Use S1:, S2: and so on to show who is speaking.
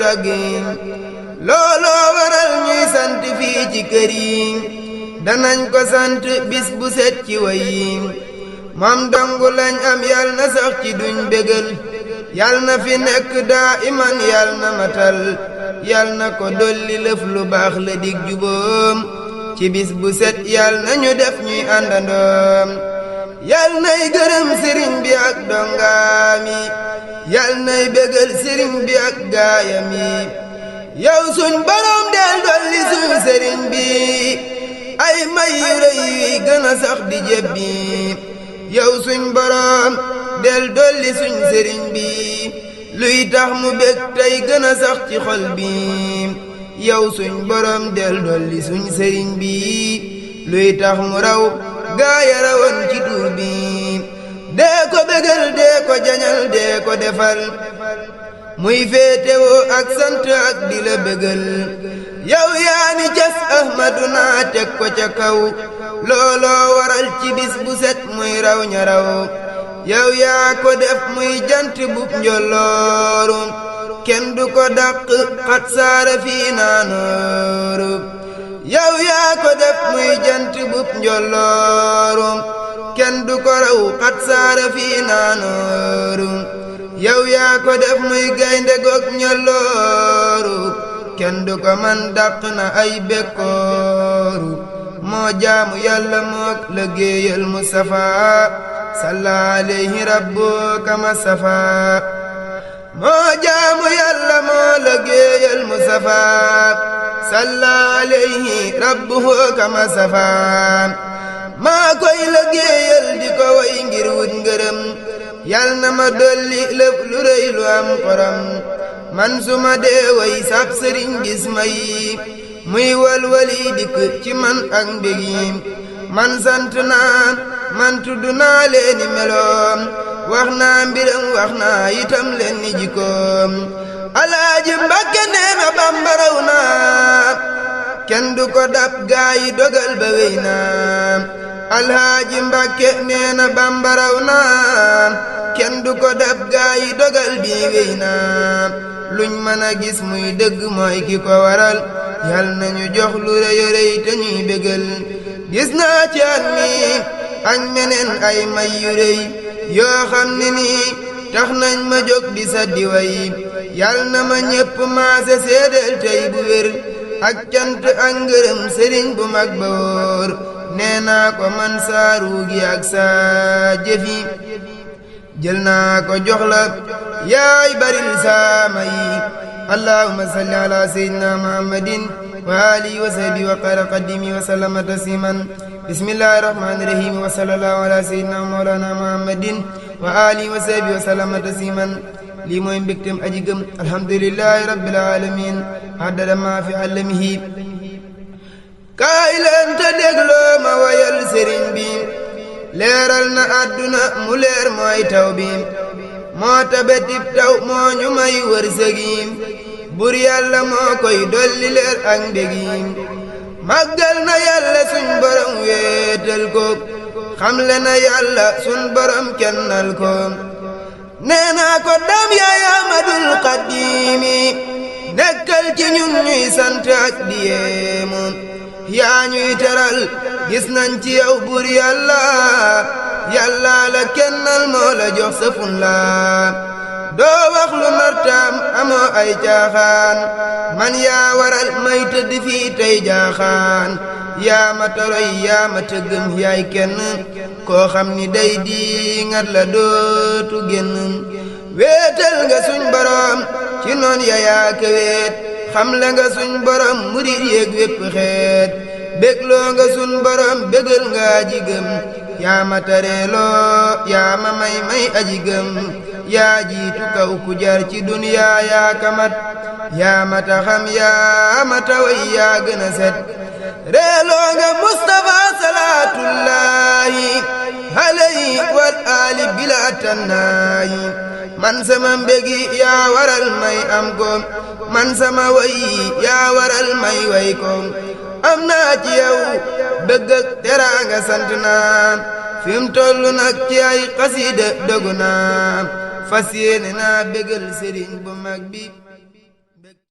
S1: ragin looloo waral ñuy sant fii ci kër yi danañ ko sant bis bu set ci way yi moom dongu lañ am yal na sax ci duñ bégal yal na fi nekk daa iman yal na matal yal na ko dolli lëf lu baax la dig juboom ci bis bu set yal na ñu def ñuy àndandoom yal nay gërëm sëriñ bi ak dongaam yi yal nay bégal sëriñ bi ak gaayam yi yow suñ borom del dolli suñ sëriñ bi ay may yu rëy yi gën a sax di jébbi yow suñ borom del dolli suñ sëriñ bi luy tax mu bég tey gën a sax ci xol bi yow suñ borom del dolli suñ sëriñ bi luy tax mu raw gaaya rawoon ci tur bi dee ko bégal dee ko jañal dee ko defal muy féetewoo ak sant ak di la bégal yow yaa ni cas ahmaduna teg ko ca kaw looloo waral ci bis bu set muy raw ña raw yow yaa ko def muy jant bu njolooru kenn du ko dàq xat saara fii naanooru yow yaa ko def muy jant bu njolooru kenn du ko raw xat saara fii naanooru yow yaa ko def muy gaynde goog ñolooru kenn du ko man dàq na ay bekkooru moo jaamu yàlla mook liggéeyal Mustafa salla alayhi rabbuka masafa moo jaamu yàlla moo liggéeyal Mustafa salla alayhi rabbuka masafa maa koy liggéeyal di ko way ngir wut ngërëm yal na ma dolli lépp lu rëy lu am xoram man suma dee way sab sëriñ gis may muy walwali dikk ci man ak mbégim man sant naa man tudd naa leeni meloom wax naa mbiram wax naa itam leen ni jikkoom alaaji Mbàkke nee na Bamba raw naa kenn du ko dab gaayi dogal ba wey naa alaaji Mbàkke nee na Bamba raw naa kenn du ko dab gaayi dogal bi wey naa luñ mën a gis muy dëgg mooy ki ko waral yal nañu jox lu rëy rëy te ñuy bégal gis naa ci at mi ak meneen ay may yu rëy yoo xam ne nii tax nañ ma jóg di sa diway yal na ma ñépp maase seedeel tey bu wér ak cant ak ngërëm sëriñ bu mag ba wóor nee naa ko man saa ruugi ak saa jëfi jël naa ko jox la yaay baril saa may allahumma salli ala sayyidina muhammadin wa alihi wa sahbihi wa xayra qadimi wa sallama tasliman bismillahi rahmani rahim wa sallallahu ala sayyidina mawlana muhammadin wa alihi wa sahbihi wa sallama tasliman lii mooy mbégtem aji gëm alhamdulillahi rabbil alamin haddada ma fi alamihi kaay leen te dégloo ma wayal sëriñ bi leeral na àdduna mu leer mooy taw bi moo tabetib taw moo ñu may wërsëgim bur yàlla moo koy dolli leer ak mbégim màggal na yàlla suñ borom wéetal ko xamle na yàlla suñ borom kennal ko nee naa ko dam yaay Ahmadul Xadimi nekkal ci ñun ñuy sant ak di yeemu yaa ñuy teral gis nañ ci yow bur yàlla yàlla la kennal moo la jox sa fun la doo wax lu nartaam amoo ay caaxaan man yaa waral may tëdd fii tey jaaxaan yaa ma toroy yaa ma tëggam yaay kenn koo xam ni day di ngat la dootu génn wéetal nga suñ borom ci noon ya yaa ka wéet xam la nga suñ borom murid yéeg wépp xeet bégloo nga suñ borom bégal nga aji gëm yaa ma tareeloo yaa ma may aji gëm yaa jiitu kaw ku jar ci duniyaa yaa kamat yaa mata xam yaa mata way yaa gën a set reeloo nga Mustafa salaatullahi alayhi wal ali bila tannaayi man sama mbégi yaa waral may am ko man sama way yaa waral may way ko am naa ci yow bëgg ak teraanga sant naa fim tollu nag ci ay xasida dogu naa fas yéene naa bégal sëriñ bu mag bi bég